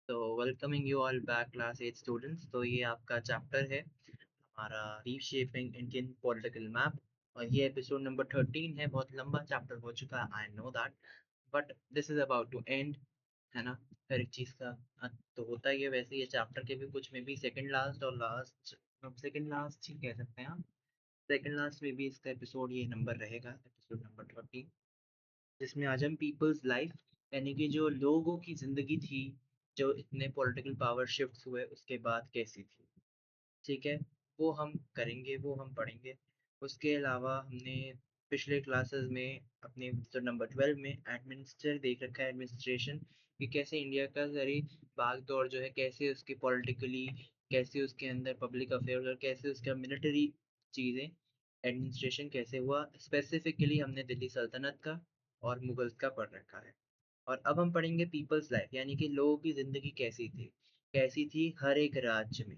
तो welcoming you all back class 8 students. तो ये आपका चैप्टर है हमारा रीशेपिंग इंडियन पॉलिटिकल मैप और ये एपिसोड नंबर 13 है। बहुत लंबा चैप्टर हो चुका है, I know that, but this is about to end, है ना। हर एक चीज़ का अंत तो होता ही है। वैसे ये चैप्टर के भी कुछ में भी सेकंड लास्ट और लास्ट, सेकंड लास्ट ही कह सकते हैं आप। सेकंड लास्ट में भी इसका एपिसोड ये नंबर रहेगा, एपिसोड नंबर 13, जिसमें आज हम पीपल्स लाइफ यानी कि जो लोगों की जिंदगी थी, जो इतने पॉलिटिकल पावर शिफ्ट हुए उसके बाद कैसी थी, ठीक है, वो हम करेंगे, वो हम पढ़ेंगे। उसके अलावा हमने पिछले क्लासेस में अपने तो नंबर 12 में एडमिनिस्ट्रेटर देख रखा है, एडमिनिस्ट्रेशन, कि कैसे इंडिया का सारी भाग दौड़ जो है, कैसे उसकी पॉलिटिकली, कैसे उसके अंदर पब्लिक अफेयर्स और कैसे उसका मिलिट्री चीज़ें, एडमिनिस्ट्रेशन कैसे हुआ। स्पेसिफिकली हमने दिल्ली सल्तनत का और मुगल्स का पढ़ रखा है। और अब हम पढ़ेंगे पीपल्स लाइफ यानी कि लोगों की ज़िंदगी कैसी थी हर एक राज्य में।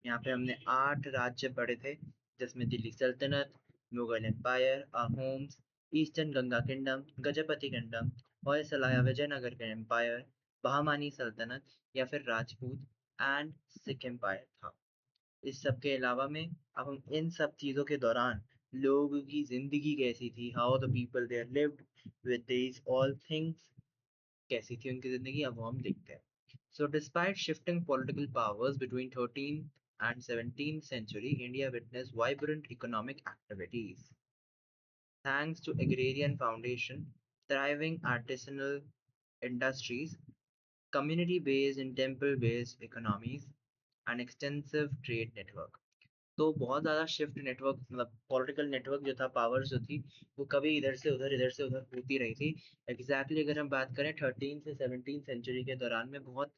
यहाँ पे हमने 8 राज्य पढ़े थे, जिसमें दिल्ली सल्तनत, Mughal empire, Ahoms, eastern Ganga kingdom, Gajapati kingdom, Hoysala Vijayanagar का एम्पायर, बहमानी सल्तनत या फिर राजपूत एंड सिख एम्पायर था। इस सब के अलावा में अब हम इन सब चीज़ों के दौरान लोगों की ज़िंदगी कैसी थी, how the people there lived with these all things, कैसी थी उनकी ज़िंदगी, अब वो हम देखते हैं। So despite shifting political powers between 13th and 17th century, India witnessed vibrant economic activities. Thanks to agrarian foundation, thriving artisanal industries, community-based and temple-based economies, and extensive trade network. तो बहुत ज़्यादा शिफ्ट नेटवर्क, मतलब political network जो था, powers जो थी, वो कभी इधर से उधर होती रही थी। अगर हम बात करें 13 से 17 सेंचुरी के दौरान में बहुत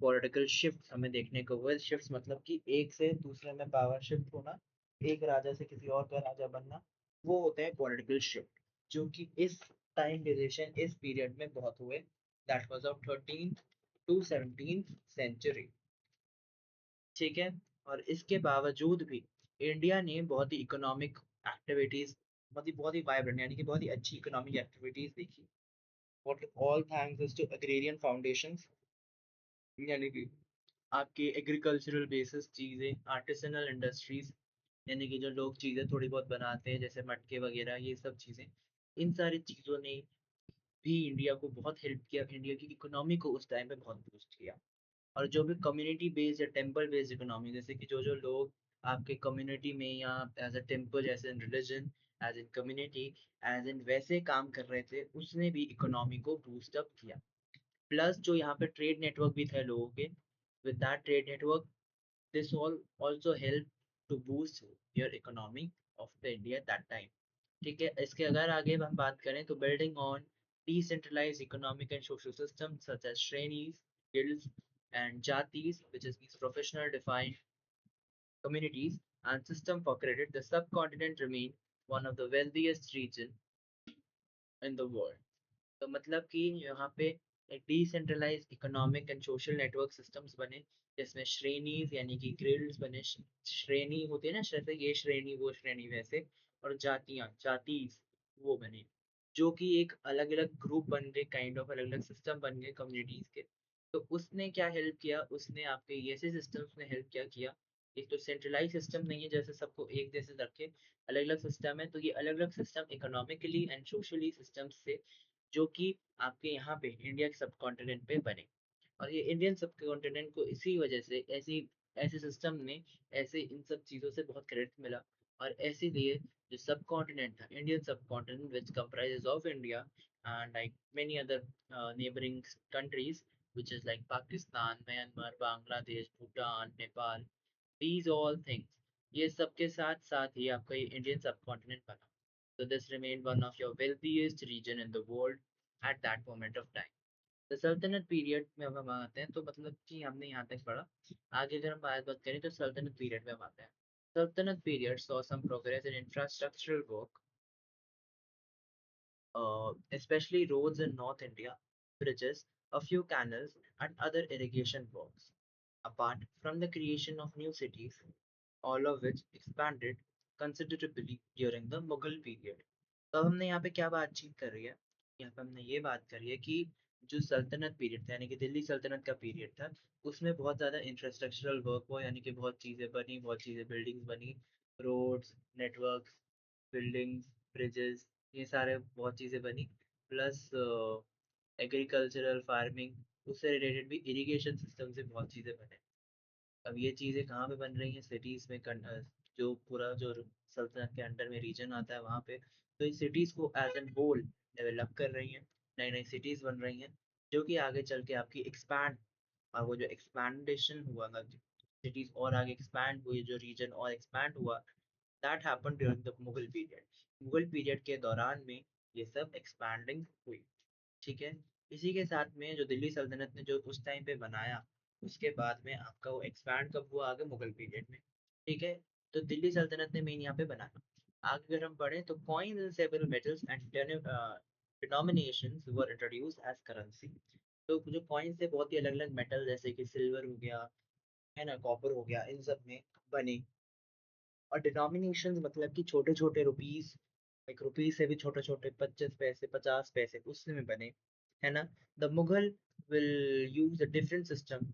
पॉलिटिकल शिफ्ट हमें देखने को हुए। शिफ्ट मतलब कि एक से दूसरे में पावर शिफ्ट होना, एक राजा से किसी और का राजा बनना, वो होते हैं पॉलिटिकल शिफ्ट, जो कि इस टाइम ड्यूरेशन, इस पीरियड में बहुत हुए। That was of 13 to 17 century, ठीक है। और इसके बावजूद भी इंडिया ने बहुत ही इकोनॉमिक एक्टिविटीज, बहुत ही वाइब्रेंट यानी कि बहुत ही अच्छी इकोनॉमिक एक्टिविटीज देखी। What all thanks to agrarian foundations, यानी कि आपके एग्रीकल्चरल बेसिस चीज़ें, आर्टिसनल इंडस्ट्रीज, यानी कि जो लोग चीज़ें थोड़ी बहुत बनाते हैं जैसे मटके वगैरह, ये सब चीज़ें, इन सारी चीज़ों ने भी इंडिया को बहुत हेल्प किया, इंडिया की इकोनॉमी को उस टाइम पे बहुत बूस्ट किया। और जो भी कम्युनिटी बेस्ड या टेम्पल बेस्ड इकोनॉमी, जैसे कि जो जो लोग आपके कम्युनिटी में या as a temple, as in religion, as in community, as in वैसे काम कर रहे थे, उसने भी इकोनॉमी को बूस्ट अप किया। प्लस जो यहाँ पे ट्रेड नेटवर्क भी था लोगों के, with that trade network, this all also help to boost your economy of the India that time, ठीक है। इसके अगर आगे हम बात करें तो building on decentralized economic and social systems such as shrenis, guilds, and jatis, which is these professional defined communities, and system for credit, the subcontinent remained one of the wealthiest region in the world. तो मतलब कि यहाँ पे एक decentralize economic and social network systems बने, जिसमें श्रेणीज यानी कि ग्रिल्स बने। श्रेणी होती है ना, जैसे ये श्रेणी वो श्रेणी वैसे, और जातियां जातीज वो बने, जो कि एक अलग अलग ग्रुप बन गए, काइंड ऑफ अलग अलग सिस्टम बन गए कम्युनिटीज के। तो उसने क्या हेल्प किया, उसने आपके ये ऐसे सिस्टम्स ने हेल्प क्या किया। एक तो सेंट्रलाइज सिस्टम नहीं है जैसे सबको एक जैसे रखे, अलग अलग सिस्टम है, तो ये अलग अलग system economically and socially systems से, जो कि आपके यहाँ पे इंडिया के सब कॉन्टिनेंट पे बने। और ये इंडियन सब कॉन्टिनेंट को इसी वजह से ऐसी ऐसे सिस्टम ने, ऐसे इन सब चीज़ों से बहुत क्रेडिट मिला। और ऐसे लिए जो सब कॉन्टिनेंट था, इंडियन सब continent which comprises of India and like many other neighbouring countries, which is like Pakistan, Myanmar, Bangladesh, Bhutan, Nepal, these all things, ये सब के साथ साथ ही आपका ये इंडियन सब कॉन्टिनेंट बना। So this remained one of your wealthiest region in the world at that moment of time. The सल्तनत पीरियड में अब हम आते हैं, तो मतलब कि हमने यहाँ तक पढ़ा। आगे अगर हम बात करें तो सल्तनत पीरियड में हम आते हैं। सल्तनत period saw some progress in infrastructural work, especially roads in North India, bridges, a few canals, and other irrigation works. Apart from the creation of new cities, all of which expanded considerably during the Mughal period. तो अब हमने यहाँ पे क्या बातचीत कर रही है, यहाँ पे हमने ये बात करी है कि जो सल्तनत पीरियड था यानी कि दिल्ली सल्तनत का पीरियड था, उसमें बहुत ज़्यादा इंफ्रास्ट्रक्चरल वर्क हुआ यानी कि बहुत चीज़ें बनी, बहुत चीज़ें बिल्डिंग्स बनी, रोड्स, नेटवर्क्स, बिल्डिंग्स, ब्रिजेस, ये सारे बहुत चीज़ें बनी। प्लस एग्रीकल्चरल, फार्मिंग उससे रिलेटेड भी इरिगेशन सिस्टम से बहुत चीज़ें बने। अब ये चीज़ें कहाँ पे बन रही हैं सिटीज़ में जो पूरा जो सल्तनत के अंडर में रीजन आता है वहाँ पे, तो इन सिटीज़ को एज एन होल डेवलप कर रही हैं, नई नई सिटीज़ बन रही हैं, जो कि आगे चल के आपकी एक्सपैंड, और वो जो एक्सपैंडेशन हुआ ना, सिटीज़ और आगे एक्सपैंड हुई, जो रीजन और एक्सपैंड हुआ, that happened during the Mughal period. Mughal period के दौरान में ये सब एक्सपैंडिंग हुई। ठीक है? इसी के साथ में जो दिल्ली सल्तनत ने जो उस टाइम पे बनाया, उसके बाद में आपका वो एक्सपैंड कब हुआ आगे मुगल पीरियड में। ठीक है? तो दिल्ली सल्तनत ने मेन यहाँ पे बनाया। आगे अगर हम पढ़ें तो coins and several metals and denominations were introduced as currency. तो जो कॉइन्स थे बहुत ही अलग-अलग मेटल जैसे कि सिल्वर हो गया, है ना, कॉपर हो गया, इन सब में बने। और डिनोमिनेशंस मतलब कि छोटे-छोटे रुपीस, लाइक रुपीस से भी छोटे-छोटे 25 पैसे, 50 पैसे उसमें बने, है ना? The Mughal will use a different system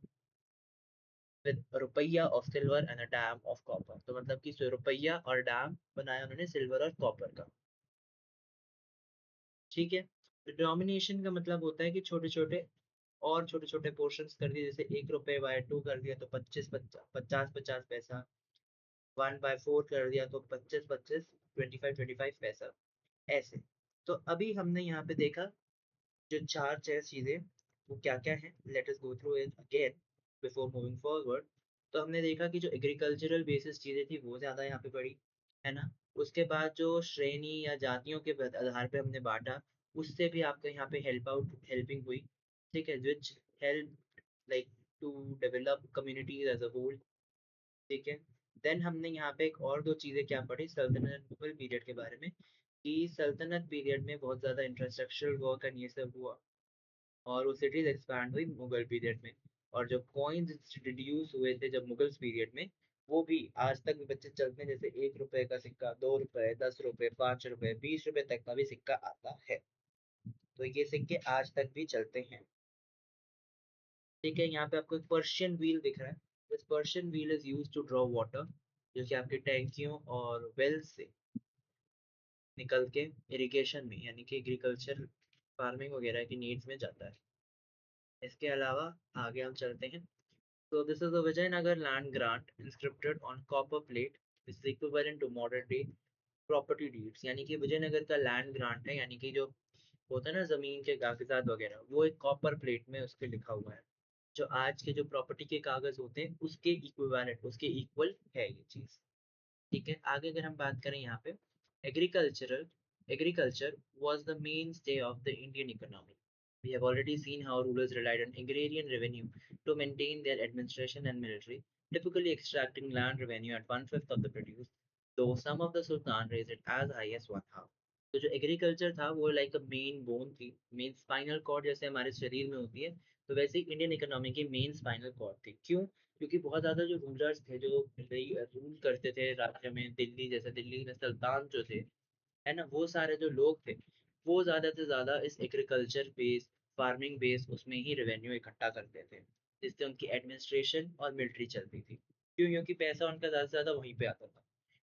with रुपया of silver and a dam of copper. तो मतलब कि रुपया और डैम बनाया उन्होंने सिल्वर और कॉपर का। ठीक है? डिनोमिनेशन का मतलब होता है कि छोटे-छोटे और छोटे-छोटे पोर्शंस कर दिए, जैसे 1 रुपए बाय 2 कर दिया तो 50-50 पैसा, 1 बाय 4 कर दिया तो 25-25, 25-25 पैसा, ऐसे। तो अभी हमने यहाँ पे देखा जो 4 चीज़ें वो क्या-क्या हैं? Let us go through it again before moving forward. तो हमने देखा कि जो एग्रीकल्चरल बेसिस चीज़ें थी वो ज़्यादा यहाँ पे बढ़ी, है ना? उसके बाद जो श्रेणी या जातियों के आधार पे हमने बाँटा, उससे भी आपको यहाँ पे हेल्पिंग हुई, ठीक है? Which help like to develop communities as a whole, ठीक है? देन हमने यहाँ पे एक और 2 चीज़ें क्या पढ़ी सल्तनत मुगल पीरियड के बारे में, कि सल्तनत पीरियड में बहुत ज़्यादा इंफ्रास्ट्रक्चरल वर्क एंड ये सब हुआ। और वो सिटीज़ एक्सपैंड हुई मुगल पीरियड में। और जो कॉइन्स इंट्रोड्यूस हुए थे जब मुगल्स पीरियड में, वो भी आज तक भी बच्चे चलते हैं, जैसे 1 रुपए का सिक्का, 2 रुपए, 10 रुपए, 5 रुपए, 20 रुपए तक का भी सिक्का आता है। तो ये सिक्के आज तक भी चलते हैं। ठीक है, यहाँ पे आपको एक पर्शियन व्हील दिख रहा है। This Persian wheel is used to draw water, जो कि आपकी टैंकियों और वेल्स से निकल के इरिगेशन में यानी कि एग्रीकल्चर, फार्मिंग वगैरह की नीड्स में जाता है। इसके अलावा आगे हम चलते हैं। So this is the Vijayanagar land grant inscripted on copper plate is equivalent to modern day property deeds। यानी कि विजयनगर का लैंड ग्रांट है, यानी कि जो होता है ना जमीन के कागजात वगैरह, वो एक कॉपर प्लेट में उसके लिखा हुआ है। जो आज के जो प्रॉपर्टी के कागज होते हैं उसके इक्विवेलेंट, उसके इक्वल है ये चीज। ठीक है, आगे अगर हम बात करें यहाँ पे agricultural, agriculture was the mainstay of the Indian economy. We have already seen how rulers relied on agrarian revenue to maintain their administration and military, typically extracting land revenue at one-fifth of the produce, though some of the sultan raised it as high as one half। तो जो agriculture था वो like अ main bone थी, main spinal cord जैसे हमारे शरीर में होती है, तो वैसे ही इंडियन इकोनॉमी की मेन स्पाइनल कॉर्ड थी। क्यों? क्योंकि बहुत ज़्यादा जो रूलर्स थे जो रूल करते थे राज्य में, दिल्ली जैसे दिल्ली में सुल्तान जो थे, है ना, वो सारे जो लोग थे, वो ज़्यादा से ज़्यादा इस एग्रीकल्चर बेस, फार्मिंग बेस उसमें ही रेवेन्यू इकट्ठा करते थे, जिससे उनकी एडमिनिस्ट्रेशन और मिलिट्री चलती थी। क्यों? क्योंकि पैसा उनका ज़्यादा से ज़्यादा वहीं पे आता था।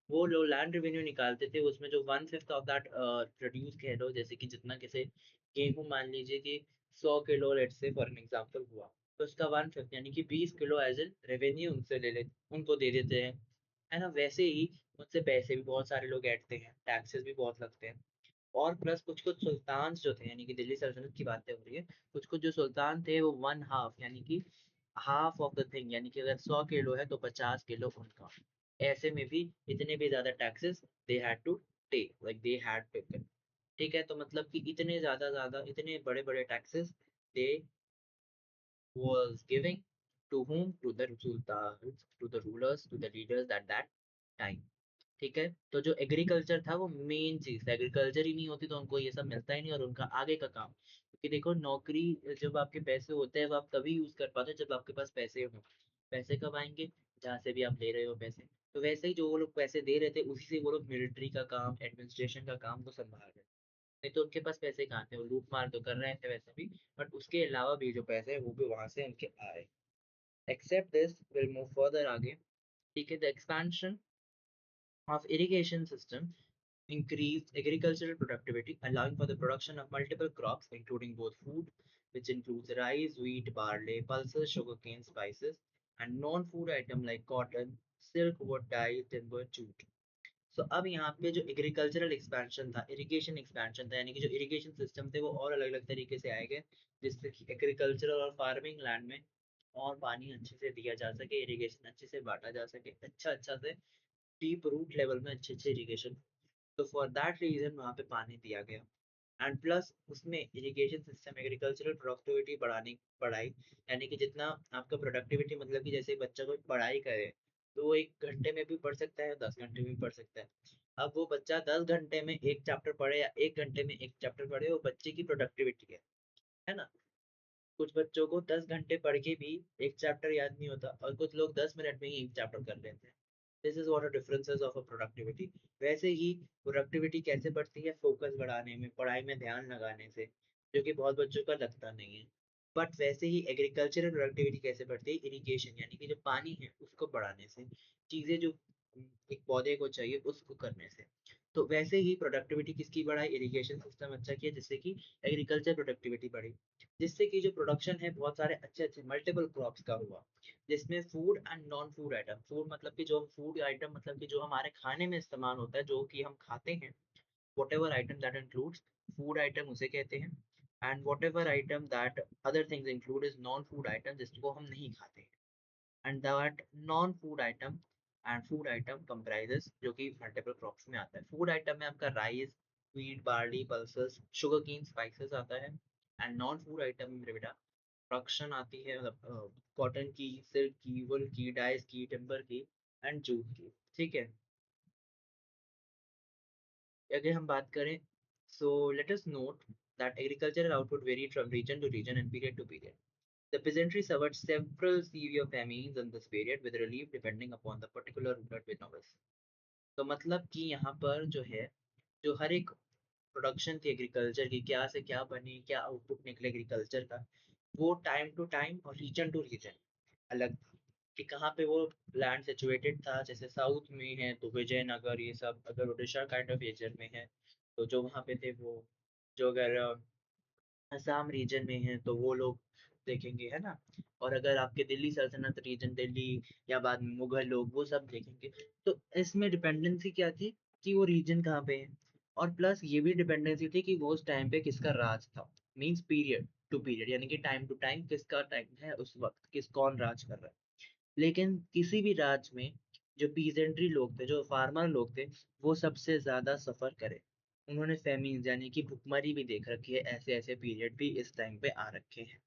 वो लोग लैंड रेवेन्यू निकालते थे, उसमें जो 1/5 ऑफ दैट प्रोड्यूस कह लो, जैसे कि जितना कैसे गेहूँ मान लीजिए कि 100 kilo let's say for an example हुआ, तो उसका 1/5 यानी कि 20 किलो एज़ एन रेवेन्यू उनसे ले ले उनको दे देते हैं। है ना? वैसे ही मुझसे पैसे भी बहुत सारे लोग ऐंठते हैं, टैक्सेस भी बहुत लगते हैं। और प्लस कुछ-कुछ सुल्तान्स जो थे, यानी कि दिल्ली सल्तनत की बातें हो रही है, कुछ-कुछ जो सुल्तान थे वो 1 हाफ यानी कि हाफ ऑफ द थिंग, यानी कि अगर 100 किलो है तो 50 किलो उनका। ऐसे में भी इतने भी ज़्यादा taxes they had to take, like they had taken. ठीक है? तो मतलब कि इतने ज़्यादा इतने बड़े-बड़े taxes they was giving to whom? To the sultans, to the rulers, to the leaders at that time। ठीक है? तो जो एग्रीकल्चर था वो मेन चीज़ था, एग्रीकल्चर ही नहीं होती तो उनको ये सब मिलता ही नहीं, और उनका आगे का काम, क्योंकि देखो नौकरी, जब आपके पैसे होते हैं वो आप तभी यूज़ कर पाते हो जब आपके पास पैसे हों। पैसे कब आएँगे? जहाँ से भी आप ले रहे हो पैसे। तो वैसे ही जो वो लोग पैसे दे रहे थे उसी से वो लोग मिलिट्री का काम, एडमिनिस्ट्रेशन का काम वो सँभाल रहे थे। नहीं तो उनके पास पैसे कहाँ थे, वो लूट मार तो कर रहे थे वैसे भी, बट उसके अलावा भी जो पैसे हैं वो भी वहां से उनके आए। Except this, will move further आगे। ठीक है, the expansion of irrigation system increased agricultural productivity, allowing for the production of multiple crops, including both food, which includes rice, wheat, barley, pulses, sugarcane, spices, and non-food items like cotton, silk, wood dyes, timber, jute. So अब यहाँ पे जो agricultural expansion था, irrigation expansion था, यानी कि जो irrigation system थे वो और अलग अलग तरीके से आए गए, जिससे कि एग्रीकल्चरल और फार्मिंग लैंड में और पानी अच्छे से दिया जा सके, इरिगेशन अच्छे से बांटा जा सके, अच्छा से डीप रूट लेवल में अच्छे अच्छे इरिगेशन। तो फॉर दैट रीजन वहाँ पे पानी दिया गया। एंड प्लस उसमें इरिगेशन सिस्टम एग्रीकल्चरल प्रोडक्टिविटी बढ़ाई, यानी कि जितना आपका प्रोडक्टिविटी, मतलब कि जैसे बच्चा कोई पढ़ाई करे तो वो 1 घंटे में भी पढ़ सकता है, 10 घंटे में भी पढ़ सकता है। अब वो बच्चा 10 घंटे में एक चैप्टर पढ़े या 1 घंटे में एक चैप्टर पढ़े, वो बच्चे की प्रोडक्टिविटी है ना। कुछ बच्चों को 10 घंटे पढ़ के भी एक चैप्टर याद नहीं होता, और कुछ लोग 10 मिनट में ही एक चैप्टर कर लेते हैं। This is what differences of a productivity. वैसे ही प्रोडक्टिविटी कैसे बढ़ती है, फोकस बढ़ाने में, पढ़ाई में ध्यान लगाने से, जो कि बहुत बच्चों का लगता नहीं है। बट वैसे ही एग्रीकल्चरल प्रोडक्टिविटी कैसे बढ़ती है, इरिगेशन यानी कि जो पानी है उसको बढ़ाने से, चीजें जो एक पौधे को चाहिए उसको करने से। तो वैसे ही प्रोडक्टिविटी किसकी बढ़ाई, इरिगेशन सिस्टम अच्छा किया, जिससे कि एग्रीकल्चर प्रोडक्टिविटी बढ़ी, जिससे कि जो प्रोडक्शन है बहुत सारे अच्छे अच्छे मल्टीपल क्रॉप्स का हुआ, जिसमें food and non food item, food मतलब कि जो फूड आइटम मतलब कि जो हमारे खाने में इस्तेमाल होता है, जो कि हम खाते हैं, whatever item that includes food item उसे कहते हैं, and whatever item that other things include is non food item जिसको हम नहीं खाते, and that non food item and food item comprises, जो कि मल्टीपल क्रॉप्स में आता है। फूड आइटम में आपका rice, wheat, barley, pulses, sugar cane, spices आता है। एंड नॉन फूड आइटम में बेटा प्रोडक्शन आती है, मतलब कॉटन की, सिल्क की, वुल की, डाइस की, टिम्बर की एंड जूट की। ठीक है, अगर हम बात करें, so let us note that agricultural output varied from region to region and period to period. The peasantry suffered several severe famines in this period, with relief depending upon the particular ruler witness. तो मतलब कि यहाँ पर जो है, जो हर एक production थी एग्रीकल्चर की, क्या से क्या बनी, क्या आउटपुट निकले एग्रीकल्चर का, वो टाइम टू टाइम और रीजन टू रीजन अलग था, कि कहाँ पे वो लैंड सिचुएटेड था। जैसे साउथ में है तो विजयनगर, ये सब अगर उड़ीसा काइंड ऑफ रीजन में है तो जो वहाँ पे थे वो, जो अगर असम रीजन में है तो वो लोग देखेंगे, है ना। और अगर आपके दिल्ली सल्तनत रीजन, दिल्ली या बाद में मुगल लोग, वो सब देखेंगे। तो इसमें डिपेंडेंसी क्या थी, कि वो रीजन कहाँ पे है, और प्लस ये भी डिपेंडेंसी थी कि वो उस टाइम पे किसका राज था, मींस पीरियड टू पीरियड, यानी कि टाइम टू टाइम किसका टाइम है उस वक्त, किस कौन राज कर रहा है। लेकिन किसी भी राज्य में जो पीजेंट्री लोग थे, जो फार्मर लोग थे, वो सबसे ज्यादा सफर करे। उन्होंने फेमिन यानी कि भुखमरी भी देख रखी है, ऐसे ऐसे पीरियड भी इस टाइम पे आ रखे हैं।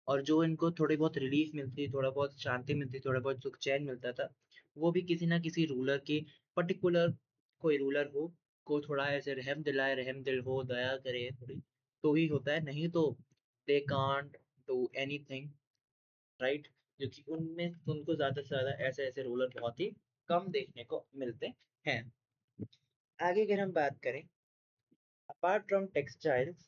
और जो इनको थोड़ी बहुत रिलीफ मिलती, थोड़ा बहुत शांति मिलती, थोड़ा बहुत सुख चैन मिलता था, वो भी किसी ना किसी रूलर की पर्टिकुलर, कोई रूलर हो, को थोड़ा ऐसे रहम दिलाए, रहम दिल हो, दया करे थोड़ी, तो ही होता है, नहीं तो they can't do anything, right. क्योंकि उनमें उनको ज्यादा से ज्यादा ऐसे ऐसे रूलर बहुत ही कम देखने को मिलते हैं। आगे अगर हम बात करें, apart from textiles,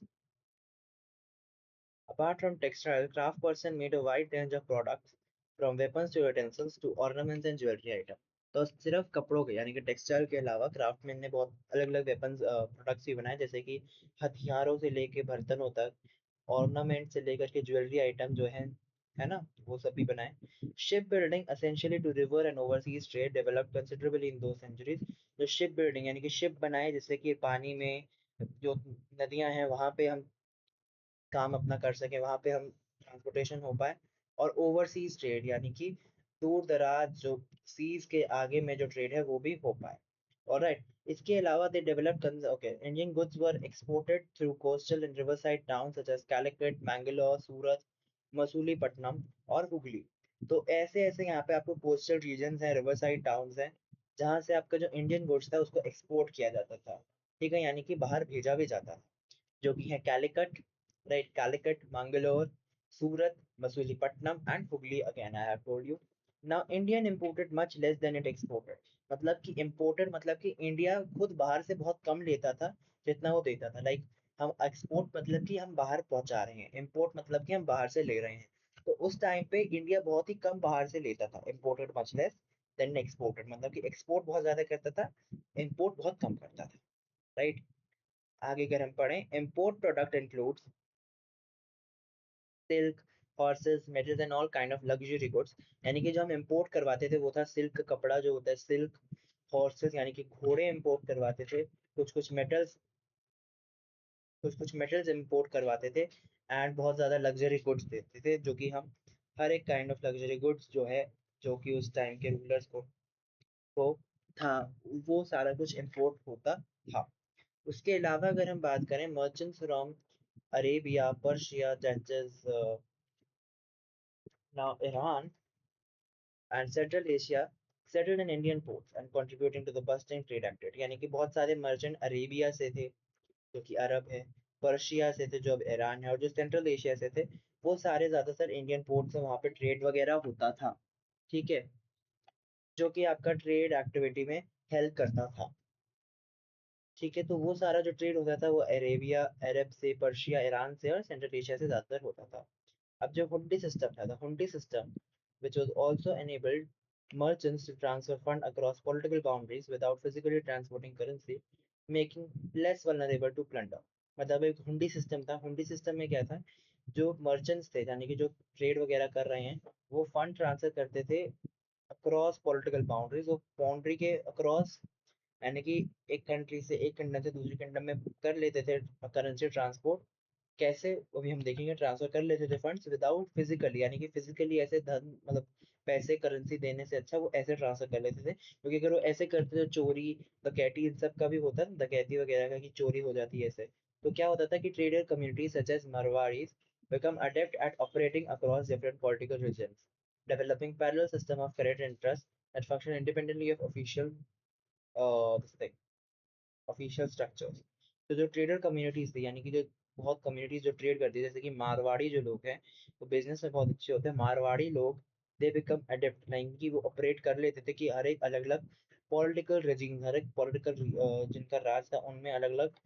apart from textile, craft person made a wide range of products from weapons to utensils to ornaments and jewelry item। तो सिर्फ कपड़ों के यानी कि टेक्सटाइल के अलावा क्राफ्टमैन ने बहुत अलग अलग वेपन्स प्रोडक्ट्स भी बनाए, जैसे कि हथियारों से लेके बर्तनों तक, ऑर्नामेंट से लेकर के ज्वेलरी आइटम जो है ना, वो सब भी बनाए। Ship building essentially to river and overseas trade developed considerably in दो सेंचुरीज। जो शिप बिल्डिंग यानी कि शिप बनाए, जिससे कि पानी में जो नदियां हैं वहां पे हम काम अपना कर सके, वहां पे हम ट्रांसपोर्टेशन हो पाए। और ओवरसीज ट्रेड यानी कि दूर दराज जो सीज के आगे में जो ट्रेड है वो भी हो पाए। ऑलराइट, इसके अलावा they developed, okay, Indian goods were exported through coastal and river side town such as Calicut, Mangalore, सूरत, मसूलीपट्टनम और हुगली। तो ऐसे ऐसे यहाँ पे आपको कोस्टल रीजन है, रिवर साइड टाउन्स हैं, जहाँ से आपका जो इंडियन गुड्स था उसको एक्सपोर्ट किया जाता था। ठीक है, यानी कि बाहर भेजा भी जाता था, जो कि है Calicut, right, Calicut, Mangalore, Surat, Masulipatnam and Hooghly, again I have told you. Now Indian imported much less than it exported, मतलब कि इंपोर्टेड मतलब कि इंडिया खुद बाहर से बहुत कम लेता था जितना वो देता था। लाइक हम एक्सपोर्ट मतलब कि हम बाहर पहुंचा रहे हैं, इम्पोर्ट मतलब कि हम बाहर से ले रहे हैं। तो उस टाइम पे इंडिया बहुत ही कम बाहर से लेता था, imported much less than exported, मतलब कि एक्सपोर्ट बहुत ज्यादा करता था, इम्पोर्ट बहुत कम करता था, राइट। आगे अगर हम पढ़ें, import product includes silk, horses, metals and all kind of luxury goods. यानी कि जो हम इम्पोर्ट करवाते थे वो था सिल्क कपड़ा जो होता है, सिल्क, हॉर्सेस यानी कि घोड़े इम्पोर्ट करवाते थे, कुछ कुछ मेटल्स इम्पोर्ट करवाते थे, एंड बहुत ज़्यादा लग्जरी गुड्स देते थे, जो कि हम हर एक काइंड ऑफ लग्जरी गुड्स जो है, जो कि उस टाइम के रूलर्स को था, वो सारा कुछ इम्पोर्ट होता था। उसके अलावा अगर हम बात करें, merchants from Arabia, Persia, that is now Iran and Central Asia, settled in Indian ports and contributing to the bustling trade activity. यानी कि बहुत सारे मर्चेंट अरेबिया से थे, जो कि अरब है, पर्शिया से थे जो अब ईरान है, और जो सेंट्रल एशिया से थे, वो सारे ज्यादातर इंडियन पोर्ट से वहां पे ट्रेड वगैरह होता था, ठीक है, जो कि आपका ट्रेड एक्टिविटी में हेल्प करता था, ठीक है। तो वो सारा जो ट्रेड होता था वो अरेबिया, अरब से, पर्शिया, ईरान से और सेंट्रल एशिया से ज्यादातर होता था। अब जो हुंडी सिस्टम था, द हुंडी system which was also enabled merchants to transfer fund across political boundaries without physically transporting currency, making less vulnerable to plunder। मतलब एक हुंडी सिस्टम था, हुंडी सिस्टम में क्या था, जो मर्चेंट्स थे यानी कि जो ट्रेड वगैरह कर रहे हैं, वो फंड ट्रांसफर करते थे अक्रॉस पॉलिटिकल बाउंड्रीज, वो बाउंड्री के अक्रॉस, यानी कि एक कंट्री से, एक कंडम से दूसरी कंडम में कर लेते थे करेंसी ट्रांसपोर्ट। कैसे, अभी हम देखेंगे, ट्रांसफर कर लेते थे फंड्स विदाउट फिजिकली, यानी कि फिजिकली ऐसे धन मतलब पैसे करेंसी देने से अच्छा वो ऐसे ट्रांसफर कर लेते थे, क्योंकि अगर वो ऐसे करते थे, चोरी डकैती इन सब का भी होता है ना, डकैती वगैरह का, कि चोरी हो जाती है ऐसे। तो क्या होता था कि trader community such as Marwaris become adept at operating across different political regions, developing parallel system of credit and trust that function independently of official this thing official structures. तो जो ट्रेडर कम्युनिटीज थी, यानी कि जो बहुत कम्युनिटीज जो trade करती है, जैसे कि मारवाड़ी जो लोग हैं, वो बिजनेस में बहुत अच्छे होते हैं, मारवाड़ी लोग, दे बिकम अडेप्ट, यानी कि वो ऑपरेट कर लेते थे कि हर एक अलग अलग पॉलिटिकल रेजिम, हर एक पॉलिटिकल जिनका राज था उनमें अलग अलग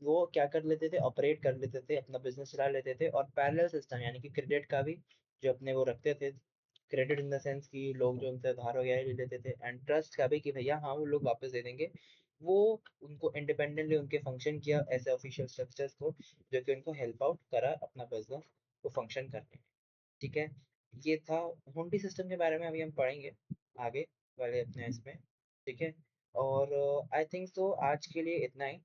वो क्या कर लेते थे, ऑपरेट कर लेते थे, अपना बिजनेस चला लेते थे। और पैरेलल सिस्टम यानी कि क्रेडिट का भी जो अपने वो रखते थे, क्रेडिट इन द सेंस कि लोग जो उनसे उधार वगैरह ले लेते थे, एंड ट्रस्ट का भी कि भैया हाँ वो लोग वापस दे देंगे, वो उनको इंडिपेंडेंटली उनके फंक्शन किया ऐसे ऑफिशियल स्ट्रक्चर्स को, जो कि उनको हेल्प आउट करा अपना बिजनेस को फंक्शन करने में, ठीक है। ये था हुंडी सिस्टम के बारे में, अभी हम पढ़ेंगे आगे वाले अपने इसमें, ठीक है। और आई थिंक सो आज के लिए इतना ही।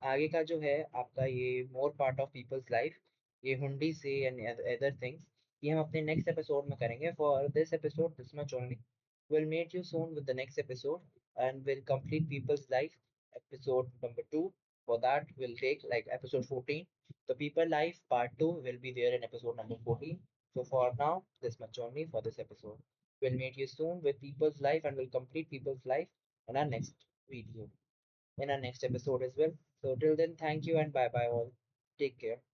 आगे का जो है आपका ये more part of people's life, ये हुंडी से एंड अदर थिंग्स, ये हम अपने नेक्स्ट एपिसोड में करेंगे। For this episode this much only, will meet you soon with the next episode and will complete people's life episode number 2. For that we'll take like episode 14. The people life part 2 will be there in episode number 14. So for now, this much only for this episode. We'll meet you soon with people's life and we'll complete people's life in our next video, in our next episode as well. So till then, thank you and bye bye all. Take care.